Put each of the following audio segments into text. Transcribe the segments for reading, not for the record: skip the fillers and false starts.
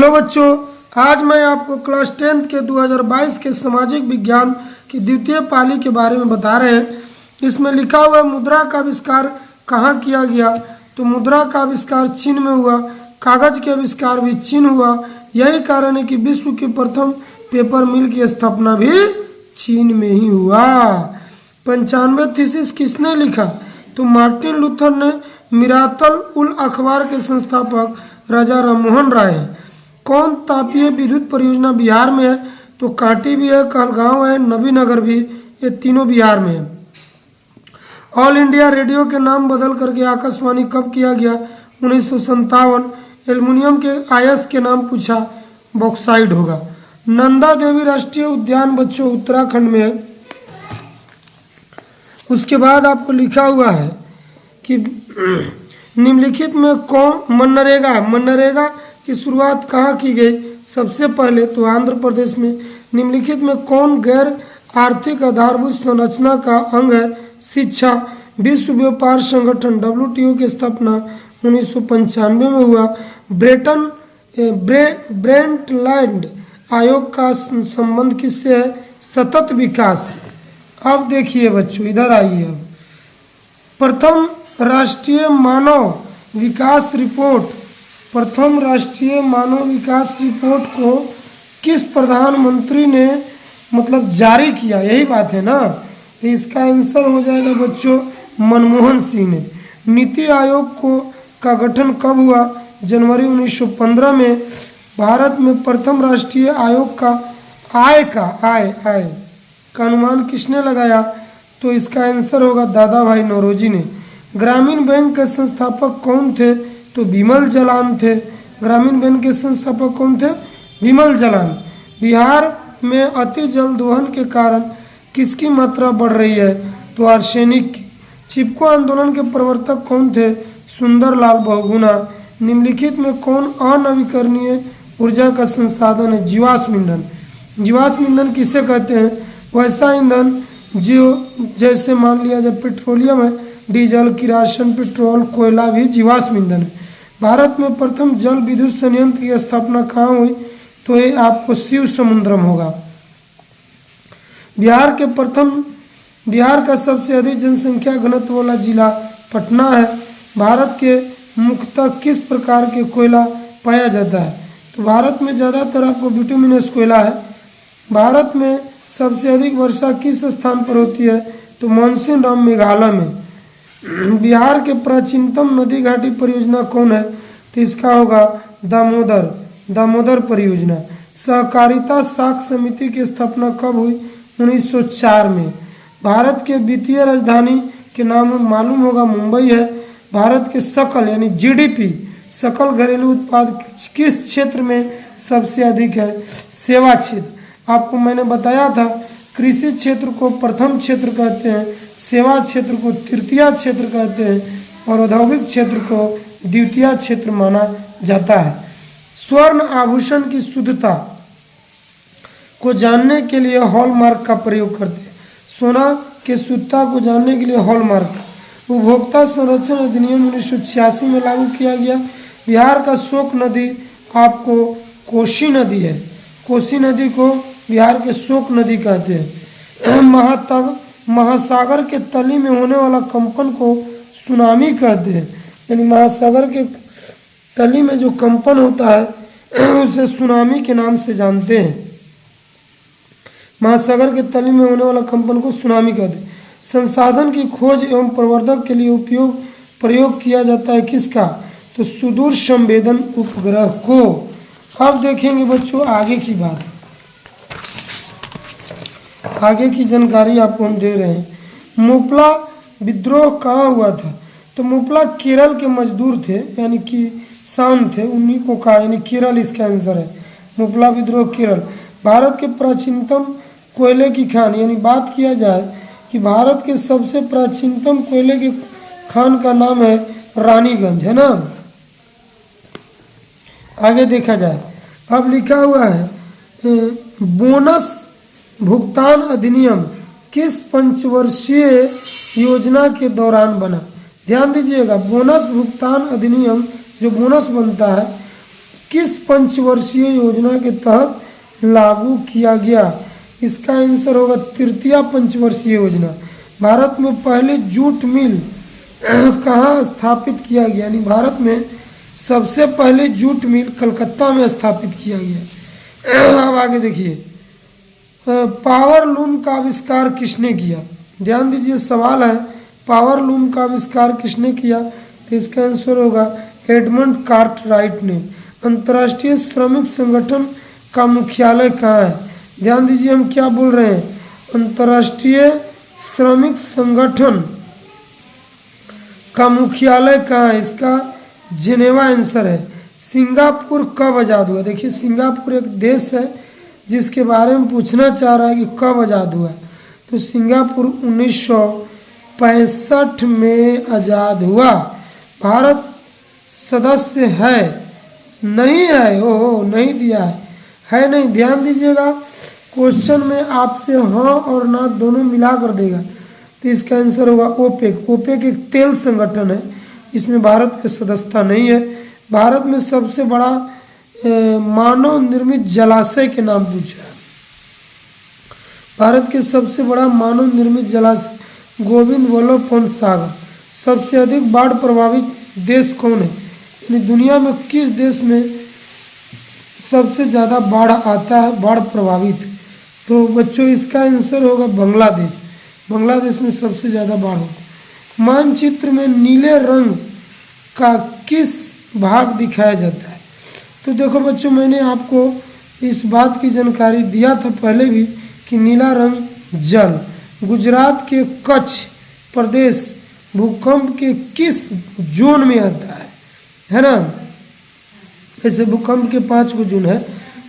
Hello बच्चों, आज मैं आपको क्लास 10th के 2022 के सामाजिक विज्ञान की द्वितीय पाली के बारे में बता रहे हैं। इसमें लिखा हुआ है मुद्रा का आविष्कार कहाँ किया गया। तो मुद्रा का आविष्कार चीन में हुआ। कागज के आविष्कार भी चीन हुआ। यही कारण है कि विश्व की प्रथम पेपर मिल की स्थापना भी चीन में ही हुआ। 95 थीसिस किसने लिखा? तो मार्टिन लूथर ने। मिरातल उल अखबार के संस्थापक राजा राममोहन राय हैं। कौन तापीय विद्युत परियोजना बिहार में है? तो कांटी भी है, कहलगांव है, नबीनगर भी, ये तीनों बिहार में है। ऑल इंडिया रेडियो के नाम बदल करके आकाशवाणी कब किया गया? 1957। एल्युमिनियम के आयस के नाम पूछा, बॉक्साइड होगा। नंदा देवी राष्ट्रीय उद्यान बच्चों उत्तराखंड में है। उसके बाद आपको लिखा हुआ है कि निम्नलिखित में कौन मनरेगा की शुरुआत कहाँ की गई? सबसे पहले तो आंध्र प्रदेश में। निम्नलिखित में कौन गैर आर्थिक आधारभूत संरचना का अंग है? शिक्षा। विश्व व्यापार संगठन WTO की स्थापना 1995 में हुआ। ब्रेंटलैंड आयोग का संबंध किससे है? सतत विकास। अब देखिए बच्चों, इधर आइए। अब प्रथम राष्ट्रीय मानव विकास रिपोर्ट को किस प्रधानमंत्री ने जारी किया? यही बात है ना। तो इसका आंसर हो जाएगा बच्चों मनमोहन सिंह ने। नीति आयोग का गठन कब हुआ? जनवरी 1915 में। भारत में प्रथम राष्ट्रीय आयोग का आय का अनुमान किसने लगाया? तो इसका आंसर होगा दादा भाई नौरोजी ने। ग्रामीण बैंक के संस्थापक कौन थे? तो विमल जलान थे। ग्रामीण बैंक के संस्थापक कौन थे? विमल जलान। बिहार में अति जल दोहन के कारण किसकी मात्रा बढ़ रही है? तो आर्सेनिक की। चिपको आंदोलन के प्रवर्तक कौन थे? सुंदरलाल बहुगुणा। निम्नलिखित में कौन अनवीकरणीय ऊर्जा का संसाधन है? जीवाश्म ईंधन। जीवाश्म ईंधन किसे कहते हैं? वैसा ईंधन जो जैसे मान लिया जाए पेट्रोलियम है, डीजल, किरासन, पेट्रोल, कोयला भी जीवाश्म ईंधन है। भारत में प्रथम जल विद्युत संयंत्र की स्थापना कहाँ हुई? तो ये आपको शिव समुद्रम होगा। बिहार का सबसे अधिक जनसंख्या घनत्व वाला जिला पटना है। भारत के मुख्यतः किस प्रकार के कोयला पाया जाता है? तो भारत में ज़्यादातर आपको बिटुमिनस कोयला है। भारत में सबसे अधिक वर्षा किस स्थान पर होती है? तो मानसून राम मेघालय में। बिहार के प्राचीनतम नदी घाटी परियोजना कौन है? तो इसका होगा दामोदर परियोजना। सहकारिता साख समिति की स्थापना कब हुई? 1904 में। भारत के वित्तीय राजधानी के नाम मालूम होगा, मुंबई है। भारत के सकल यानी GDP सकल घरेलू उत्पाद किस क्षेत्र में सबसे अधिक है? सेवा क्षेत्र। आपको मैंने बताया था कृषि क्षेत्र को प्रथम क्षेत्र कहते हैं, सेवा क्षेत्र को तृतीय क्षेत्र कहते हैं और औद्योगिक क्षेत्र को द्वितीय क्षेत्र माना जाता है। स्वर्ण आभूषण की शुद्धता को जानने के लिए हॉलमार्क का प्रयोग करते हैं। सोना के शुद्धता को जानने के लिए हॉलमार्क। उपभोक्ता संरक्षण अधिनियम 1986 में लागू किया गया। बिहार का शोक नदी आपको कोसी नदी है। कोसी नदी को बिहार के शोक नदी कहते हैं। महासागर के तली में होने वाला कंपन को सुनामी कहते हैं। यानी महासागर के तली में जो कंपन होता है उसे सुनामी के नाम से जानते हैं। महासागर के तली में होने वाला कंपन को सुनामी कहते हैं। संसाधन की खोज एवं प्रवर्धन के लिए प्रयोग किया जाता है किसका? तो सुदूर संवेदन उपग्रह को। अब देखेंगे बच्चों आगे की बात, आगे की जानकारी आपको हम दे रहे हैं। मोपला विद्रोह कहाँ हुआ था? तो मोपला केरल के मजदूर थे, यानी कि किसान थे, उन्हीं को कहा, यानी केरल इसका आंसर है। मोपला विद्रोह केरल। भारत के प्राचीनतम कोयले की खान, यानी बात किया जाए कि भारत के सबसे प्राचीनतम कोयले के खान का नाम है रानीगंज, है ना। आगे देखा जाए, अब लिखा हुआ है बोनस भुगतान अधिनियम किस पंचवर्षीय योजना के दौरान बना? ध्यान दीजिएगा, बोनस भुगतान अधिनियम जो बोनस बनता है किस पंचवर्षीय योजना के तहत लागू किया गया? इसका आंसर होगा तृतीय पंचवर्षीय योजना। भारत में पहले जूट मिल कहाँ स्थापित किया गया? यानी भारत में सबसे पहले जूट मिल कलकत्ता में स्थापित किया गया। अब आगे देखिए, पावर लूम का आविष्कार किसने किया? ध्यान दीजिए, सवाल है पावर लूम का आविष्कार किसने किया? तो इसका आंसर होगा एडमंड कार्टराइट ने। अंतर्राष्ट्रीय श्रमिक संगठन का मुख्यालय कहाँ है? ध्यान दीजिए, हम क्या बोल रहे हैं, अंतर्राष्ट्रीय श्रमिक संगठन का मुख्यालय कहाँ है? इसका जिनेवा आंसर है। सिंगापुर कब आज़ाद हुआ? देखिए, सिंगापुर एक देश है जिसके बारे में पूछना चाह रहा है कि कब आज़ाद हुआ। तो सिंगापुर 1965 में आज़ाद हुआ। भारत सदस्य है नहीं है? ओहो, नहीं दिया है नहीं। ध्यान दीजिएगा, क्वेश्चन में आपसे हाँ और ना दोनों मिला कर देगा। तो इसका आंसर होगा ओपेक। ओपेक एक तेल संगठन है, इसमें भारत की सदस्यता नहीं है। भारत में सबसे बड़ा मानव निर्मित जलाशय के नाम पूछा है। भारत के सबसे बड़ा मानव निर्मित जलाशय गोविंद वल्लभ पंत सागर। सबसे अधिक बाढ़ प्रभावित देश कौन है? यानी दुनिया में किस देश में सबसे ज़्यादा बाढ़ आता है, बाढ़ प्रभावित? तो बच्चों इसका आंसर होगा बांग्लादेश। बांग्लादेश में सबसे ज़्यादा बाढ़ होता है। मानचित्र में नीले रंग का किस भाग दिखाया जाता है? तो देखो बच्चों, मैंने आपको इस बात की जानकारी दिया था पहले भी कि नीला रंग जल। गुजरात के कच्छ प्रदेश भूकंप के किस जोन में आता है ना? ऐसे भूकंप के 5 को जोन है,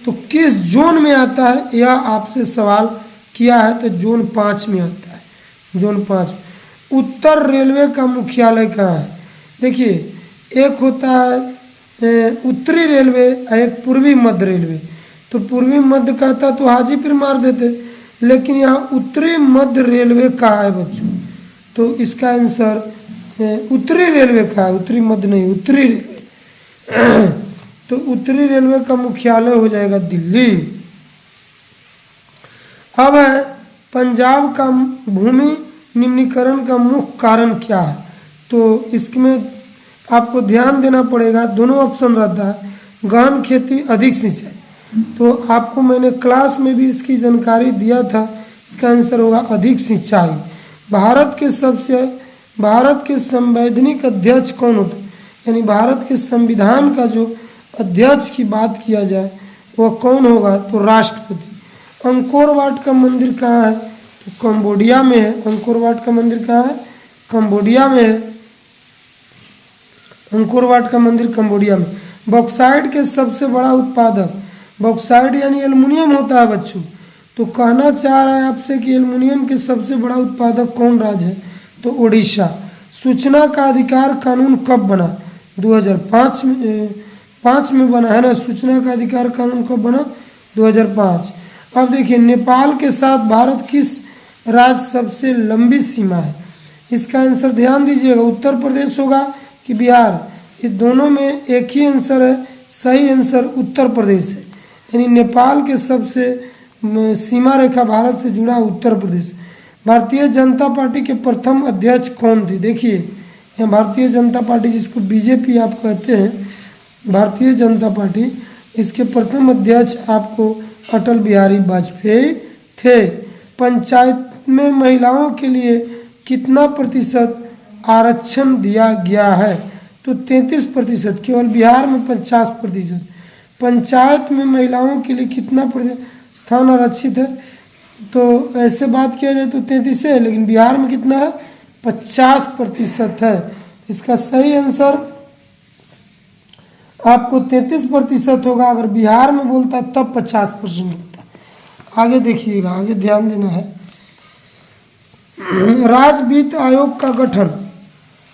तो किस जोन में आता है यह आपसे सवाल किया है। तो जोन 5 में आता है, जोन 5। उत्तर रेलवे का मुख्यालय कहाँ है? देखिए, एक होता है उत्तरी रेलवे, एक पूर्वी मध्य रेलवे। तो पूर्वी मध्य कहता तो हाजीपुर मार देते, लेकिन यहाँ उत्तरी मध्य रेलवे का है बच्चों। तो इसका आंसर उत्तरी रेलवे का है, उत्तरी मध्य नहीं, उत्तरी रेलवे। तो उत्तरी रेलवे का मुख्यालय हो जाएगा दिल्ली। अब है पंजाब का भूमि निम्नीकरण का मुख्य कारण क्या है? तो इसमें आपको ध्यान देना पड़ेगा, दोनों ऑप्शन रहता है, गहन खेती, अधिक सिंचाई। तो आपको मैंने क्लास में भी इसकी जानकारी दिया था, इसका आंसर होगा अधिक सिंचाई। भारत के संवैधानिक अध्यक्ष कौन होते हैं? यानी भारत के संविधान का जो अध्यक्ष की बात किया जाए वह कौन होगा? तो राष्ट्रपति। अंकोर वाट का मंदिर कहाँ है? तो कंबोडिया में है। अंकोर वाट का मंदिर कहाँ है? कंबोडिया में है। अंकोर वाट का मंदिर कंबोडिया में। बॉक्साइट के सबसे बड़ा उत्पादक, बॉक्साइट यानी एल्युमिनियम होता है बच्चों। तो कहना चाह रहा है आपसे कि एल्युमिनियम के सबसे बड़ा उत्पादक कौन राज्य है? तो उड़ीसा। सूचना का अधिकार कानून कब बना? 2005 में बना है ना। सूचना का अधिकार कानून कब बना? 2005। अब देखिए, नेपाल के साथ भारत किस राज्य सबसे लंबी सीमा है? इसका आंसर ध्यान दीजिएगा, उत्तर प्रदेश होगा कि बिहार? ये दोनों में एक ही आंसर है, सही आंसर उत्तर प्रदेश है। यानी नेपाल के सबसे सीमा रेखा भारत से जुड़ा उत्तर प्रदेश। भारतीय जनता पार्टी के प्रथम अध्यक्ष कौन थे? देखिए, यहाँ भारतीय जनता पार्टी, जिसको बीजेपी आप कहते हैं, भारतीय जनता पार्टी, इसके प्रथम अध्यक्ष आपको अटल बिहारी वाजपेयी थे। पंचायत में महिलाओं के लिए कितना प्रतिशत आरक्षण दिया गया है? तो 33%। केवल बिहार में 50%। पंचायत में महिलाओं के लिए कितना स्थान आरक्षित है? तो ऐसे बात किया जाए तो 33 है, लेकिन बिहार में कितना है? 50% है। इसका सही आंसर आपको 33% होगा। अगर बिहार में बोलता है तब 50% होता है। आगे देखिएगा, आगे ध्यान देना है। राज्य वित्त आयोग का गठन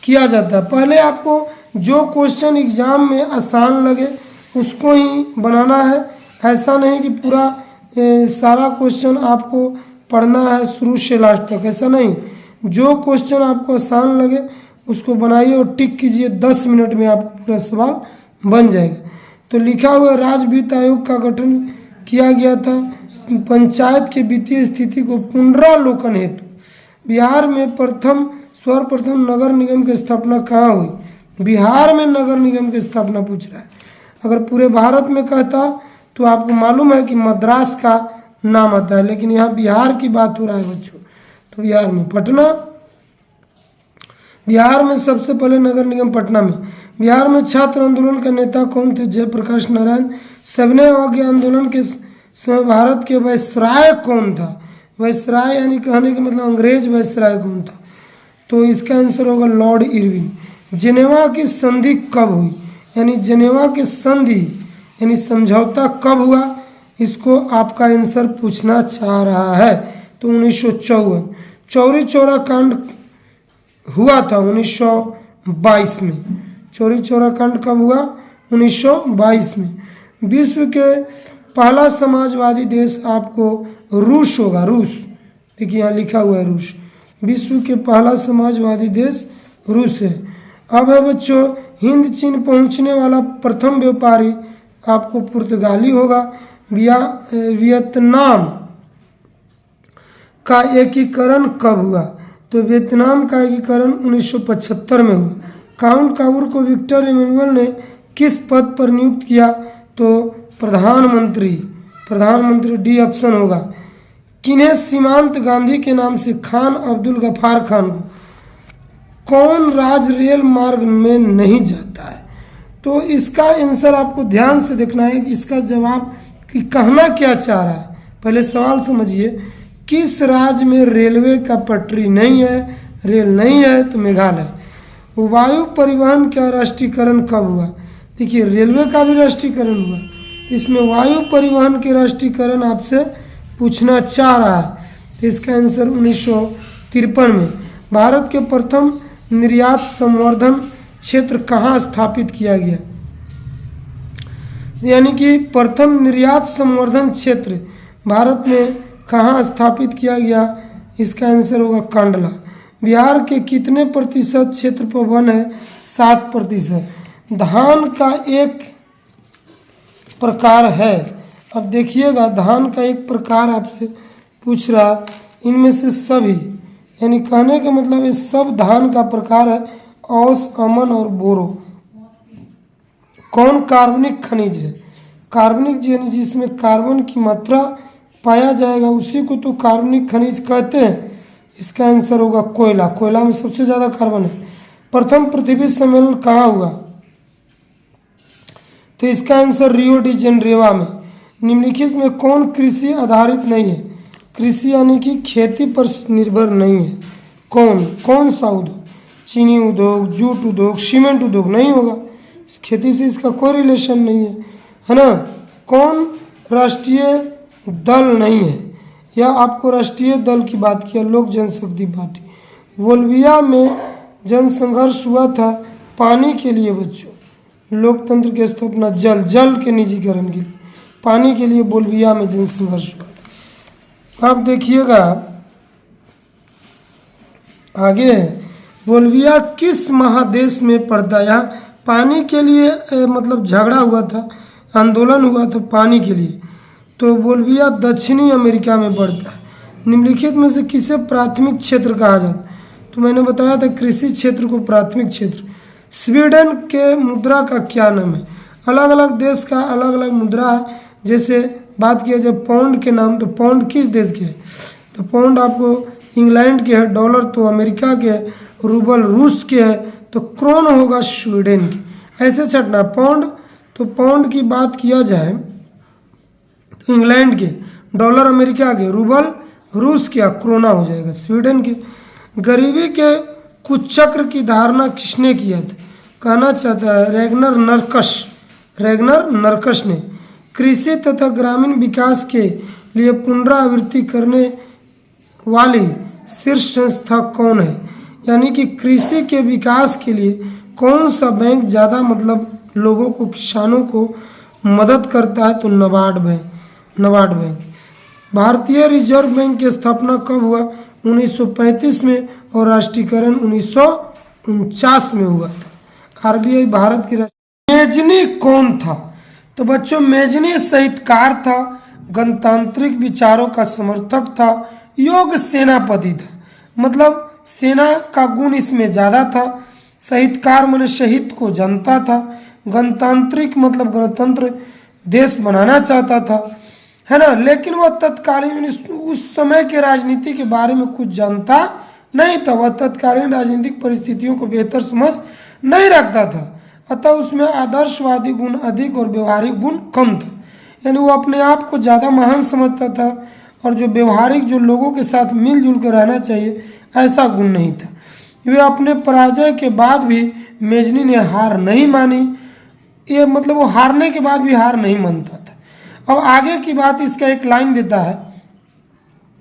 किया जाता है। पहले आपको जो क्वेश्चन एग्जाम में आसान लगे उसको ही बनाना है। ऐसा नहीं कि पूरा सारा क्वेश्चन आपको पढ़ना है शुरू से लास्ट तक, ऐसा नहीं। जो क्वेश्चन आपको आसान लगे उसको बनाइए और टिक कीजिए। 10 मिनट में आपको पूरा सवाल बन जाएगा। तो लिखा हुआ राज्य वित्त आयोग का गठन किया गया था पंचायत के वित्तीय स्थिति को पुनरावलोकन हेतु। बिहार में सर्वप्रथम नगर निगम की स्थापना कहाँ हुई? बिहार में नगर निगम की स्थापना पूछ रहा है। अगर पूरे भारत में कहता तो आपको मालूम है कि मद्रास का नाम आता है, लेकिन यहाँ बिहार की बात हो रहा है बच्चों। तो बिहार में पटना, बिहार में सबसे पहले नगर निगम पटना में। बिहार में छात्र आंदोलन का नेता कौन थे? जयप्रकाश नारायण। सविनय अवज्ञा आंदोलन के समय भारत के वायसराय कौन था? वायसराय यानी कहने का मतलब अंग्रेज वायसराय कौन था? तो इसका आंसर होगा लॉर्ड इरविन। जेनेवा की संधि कब हुई? यानी जेनेवा की संधि यानी समझौता कब हुआ? इसको आपका आंसर पूछना चाह रहा है। तो 1954। चौरी चौरा कांड हुआ था 1922 में। चौरी चौरा कांड कब हुआ? 1922 में। विश्व के पहला समाजवादी देश आपको रूस होगा। रूस, देखिए यहाँ लिखा हुआ है रूस। विश्व के पहला समाजवादी देश रूस है। अब है बच्चों हिंद चीन पहुंचने वाला प्रथम व्यापारी आपको पुर्तगाली होगा। वियतनाम का एकीकरण कब हुआ? तो वियतनाम का एकीकरण 1975 में हुआ। काउंट काबूर को विक्टर इमैनुअल ने किस पद पर नियुक्त किया? तो प्रधानमंत्री डी ऑप्शन होगा। किन्हें सीमांत गांधी के नाम से खान अब्दुल गफ्फार खान को कौन राज रेल मार्ग में नहीं जाता है? तो इसका आंसर आपको ध्यान से देखना है कि इसका जवाब कि कहना क्या चाह रहा है। पहले सवाल समझिए, किस राज्य में रेलवे का पटरी नहीं है, रेल नहीं है? तो मेघालय। वायु परिवहन का राष्ट्रीयकरण कब हुआ? देखिए रेलवे का भी राष्ट्रीयकरण हुआ, इसमें वायु परिवहन के राष्ट्रीयकरण आपसे पूछना चाह रहा है। तो इसका आंसर 1953 में। भारत के प्रथम निर्यात संवर्धन क्षेत्र कहाँ स्थापित किया गया? यानी कि प्रथम निर्यात संवर्धन क्षेत्र भारत में कहाँ स्थापित किया गया? इसका आंसर होगा कांडला। बिहार के कितने प्रतिशत क्षेत्र पर वन है? 7%। धान का एक प्रकार है। अब देखिएगा धान का एक प्रकार आपसे पूछ रहा, इनमें से सभी यानी कहने का मतलब ये सब धान का प्रकार है। औस, अमन और बोरो। कौन कार्बनिक खनिज है? कार्बनिक यानी जिसमें कार्बन की मात्रा पाया जाएगा उसी को तो कार्बनिक खनिज कहते हैं। इसका आंसर होगा कोयला। कोयला में सबसे ज़्यादा कार्बन है। प्रथम पृथ्वी सम्मेलन कहाँ हुआ? तो इसका आंसर रियो डी जेनेरो में। निम्नलिखित में कौन कृषि आधारित नहीं है? कृषि यानी कि खेती पर निर्भर नहीं है। कौन सा उद्योग? चीनी उद्योग, जूट उद्योग, सीमेंट उद्योग नहीं होगा। इस खेती से इसका कोई रिलेशन नहीं है ना। कौन राष्ट्रीय दल नहीं है? या आपको राष्ट्रीय दल की बात किया, लोक जनशक्ति पार्टी। बोलिविया में जनसंघर्ष हुआ था पानी के लिए बच्चों। लोकतंत्र की स्थापना जल के निजीकरण के लिए, पानी के लिए बोलिविया में जनसंघर्ष हुआ। अब देखिएगा आगे, बोलिविया किस महादेश में पड़ता है? यहाँ पानी के लिए मतलब झगड़ा हुआ था, आंदोलन हुआ था पानी के लिए। तो बोलिविया दक्षिणी अमेरिका में पड़ता है। निम्नलिखित में से किसे प्राथमिक क्षेत्र कहा जाता है? तो मैंने बताया था कृषि क्षेत्र को प्राथमिक क्षेत्र। स्वीडन के मुद्रा का क्या नाम है? अलग अलग देश का अलग अलग मुद्रा है। जैसे बात किया जाए पाउंड के नाम, तो पाउंड किस देश के है? तो पाउंड आपको इंग्लैंड के है। डॉलर तो अमेरिका के है। रूबल रूस के है। तो क्रोन होगा स्वीडन की। ऐसे छटना पाउंड, तो पाउंड की बात किया जाए तो इंग्लैंड के, डॉलर अमेरिका के, रूबल रूस के, क्रोना हो जाएगा स्वीडन के। गरीबी के कुचक्र की धारणा किसने किया था? कहना चाहता है रैगनर नरकश ने। कृषि तथा ग्रामीण विकास के लिए पुनरावृत्ति करने वाली शीर्ष संस्था कौन है? यानी कि कृषि के विकास के लिए कौन सा बैंक ज़्यादा मतलब लोगों को, किसानों को मदद करता है? तो नबार्ड बैंक। भारतीय रिजर्व बैंक की स्थापना कब हुआ? 1935 में और राष्ट्रीयकरण 1949 में हुआ था। आरबीआई भारत की मेजनी कौन था? तो बच्चों मेजनी साहित्यकार था, गणतांत्रिक विचारों का समर्थक था, योग सेनापति था, मतलब सेना का गुण इसमें ज़्यादा था। साहित्यकार माने शहीद को जानता था, गणतांत्रिक मतलब गणतंत्र देश बनाना चाहता था, है ना। लेकिन वह तत्कालीन उस समय के राजनीति के बारे में कुछ जानता नहीं था, वह तत्कालीन राजनीतिक परिस्थितियों को बेहतर समझ नहीं रखता था, अतः उसमें आदर्शवादी गुण अधिक और व्यवहारिक गुण कम था। यानी वो अपने आप को ज़्यादा महान समझता था और जो व्यवहारिक, जो लोगों के साथ मिलजुल कर रहना चाहिए, ऐसा गुण नहीं था। वे अपने पराजय के बाद भी मेजनी ने हार नहीं मानी, ये मतलब वो हारने के बाद भी हार नहीं मानता था। अब आगे की बात, इसका एक लाइन देता है,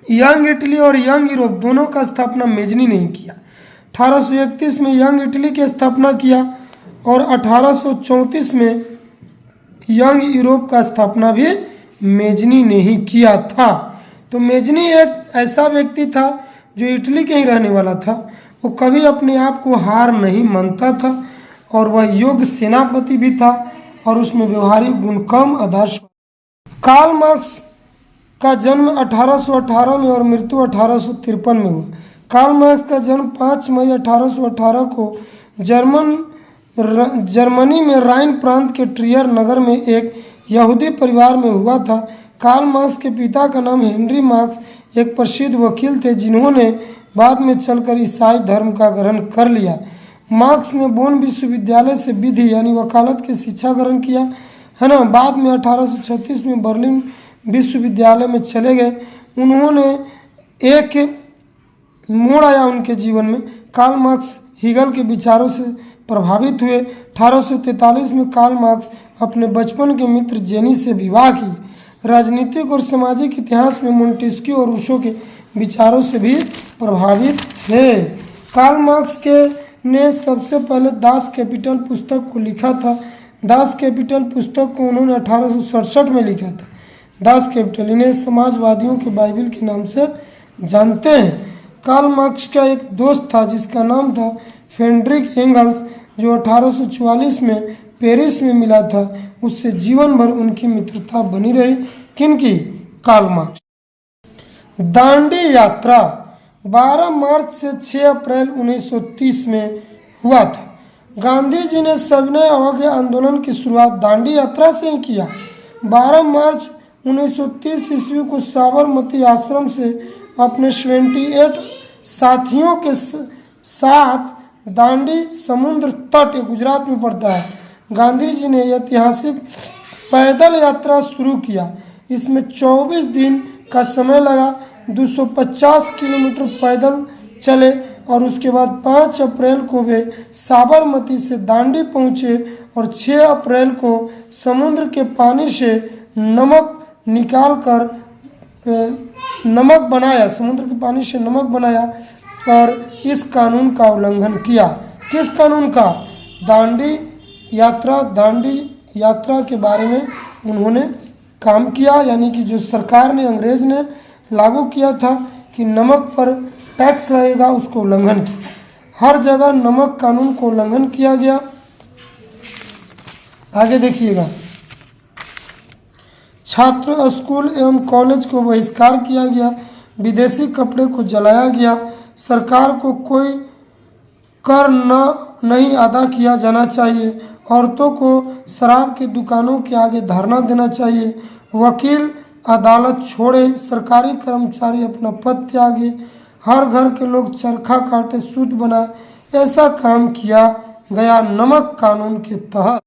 यंग इटली और यंग यूरोप दोनों का स्थापना मेजनी ने किया। 1831 में यंग इटली की स्थापना किया और 1834 में यंग यूरोप का स्थापना भी मेजनी ने ही किया था। तो मेजनी एक ऐसा व्यक्ति था जो इटली के ही रहने वाला था, वो कभी अपने आप को हार नहीं मानता था और वह योग्य सेनापति भी था और उसमें व्यवहारिक गुण कम, आदर्श। कार्ल मार्क्स का जन्म 1818 में और मृत्यु 1853 में हुआ। कार्ल मार्क्स का जन्म 5 मई 1818 को जर्मनी में राइन प्रांत के ट्रियर नगर में एक यहूदी परिवार में हुआ था। कार्ल मार्क्स के पिता का नाम हेनरी मार्क्स एक प्रसिद्ध वकील थे, जिन्होंने बाद में चलकर ईसाई धर्म का ग्रहण कर लिया। मार्क्स ने बोन विश्वविद्यालय से विधि यानी वकालत की शिक्षा ग्रहण किया, है ना। बाद में 1836 में बर्लिन विश्वविद्यालय में चले गए। उन्होंने एक मोड़ आया उनके जीवन में। कार्ल मार्क्स हीगल के विचारों से प्रभावित हुए। 1843 में कार्ल मार्क्स अपने बचपन के मित्र जेनी से विवाह की। राजनीतिक और सामाजिक इतिहास में मोंटेस्क्यू और रूसो के विचारों से भी प्रभावित थे। कार्ल मार्क्स ने सबसे पहले दास कैपिटल पुस्तक को लिखा था। दास कैपिटल पुस्तक को उन्होंने 1867 में लिखा था। दास कैपिटल, इन्हें समाजवादियों के बाइबिल के नाम से जानते हैं। कार्ल मार्क्स का एक दोस्त था जिसका नाम था फ्रेडरिक एंगल्स, जो 1844 में पेरिस में मिला था। उससे जीवन भर उनकी मित्रता बनी रही। किनकी? Karl Marx. दांडी यात्रा 12 मार्च से 6 अप्रैल 1930 में हुआ था। गांधी जी ने सविनय अवज्ञा आंदोलन की शुरुआत दांडी यात्रा से ही किया। 12 मार्च 1930 ईस्वी को साबरमती आश्रम से अपने 28 साथियों के साथ दांडी समुद्र तट गुजरात में पड़ता है। गांधी जी ने ऐतिहासिक पैदल यात्रा शुरू किया। इसमें 24 दिन का समय लगा। 250 किलोमीटर पैदल चले और उसके बाद 5 अप्रैल को वे साबरमती से दांडी पहुँचे और 6 अप्रैल को समुद्र के पानी से नमक निकालकर नमक बनाया, समुद्र के पानी से नमक बनाया और इस कानून का उल्लंघन किया। किस कानून का? दांडी यात्रा के बारे में उन्होंने काम किया, यानी कि जो सरकार ने, अंग्रेज ने लागू किया था कि नमक पर टैक्स लगेगा, उसको उल्लंघन किया। हर जगह नमक कानून को उल्लंघन किया गया। आगे देखिएगा, छात्र, स्कूल एवं कॉलेज को बहिष्कार किया गया। विदेशी कपड़े को जलाया गया। सरकार को कोई कर नहीं अदा किया जाना चाहिए। औरतों को शराब की दुकानों के आगे धरना देना चाहिए। वकील अदालत छोड़े। सरकारी कर्मचारी अपना पद त्यागे। हर घर के लोग चरखा काटे, शुद्ध बनाए। ऐसा काम किया गया नमक कानून के तहत।